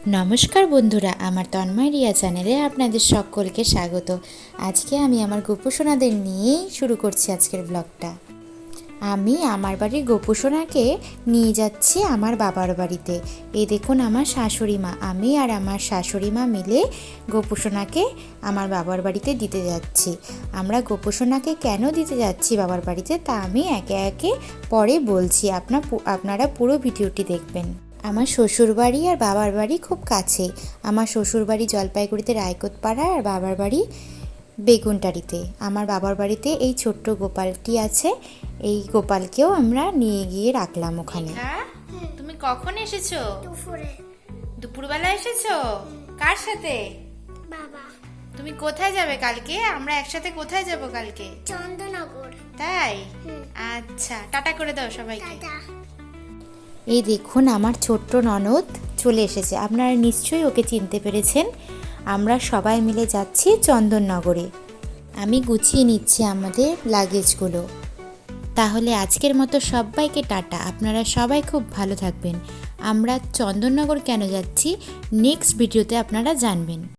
নমস্কার বন্ধুরা, আমার তন্ময় রিয়া চ্যানেলে আপনাদের সকলকে স্বাগত। আজকে আমি আমার গোপুসোনাদের নিয়েই শুরু করছি আজকের ব্লগটা। আমি আমার বাড়ির গোপুসোনাকে নিয়ে যাচ্ছি আমার বাবার বাড়িতে। এই দেখুন আমার শাশুড়ি মা, আমি আর আমার শাশুড়ি মা মিলে গোপুসোনাকে আমার বাবার বাড়িতে দিতে যাচ্ছি। আমরা গোপুসোনাকে কেন দিতে যাচ্ছি বাবার বাড়িতে তা আমি একে একে পরে বলছি, আপনারা পুরো ভিডিওটি দেখবেন। আমার শ্বশুরবাড়ি আর বাবার বাড়ি খুব কাছে। আমার শ্বশুরবাড়ি জলপাইগুড়িতে রায়কোটপাড়া আর বাবার বাড়ি বেগুনটারিতে। আমার বাবার বাড়িতে এই ছোট্ট গোপালটি আছে, এই গোপালকেও আমরা নিয়ে গিয়ে রাখলাম ওখানে। তুমি কখন এসেছো? দুপুরবেলা এসেছো? কার সাথে? বাবা। তুমি কোথায় যাবে কালকে? আমরা একসাথে কোথায় যাব কালকে? চন্দননগর। তাই? আচ্ছা, টাটা করে দাও সবাইকে। টাটা। এই দেখুন আমার ছোট্ট ননদ চলে এসেছে, আপনারা নিশ্চয়ই ওকে চিনতে পেরেছেন। আমরা সবাই মিলে যাচ্ছি চন্দননগরে। আমি গুছিয়ে নিচ্ছি আমাদের লাগেজগুলো। তাহলে আজকের মতো সবাইকে টাটা, আপনারা সবাই খুব ভালো থাকবেন। আমরা চন্দননগর কেন যাচ্ছি নেক্সট ভিডিওতে আপনারা জানবেন।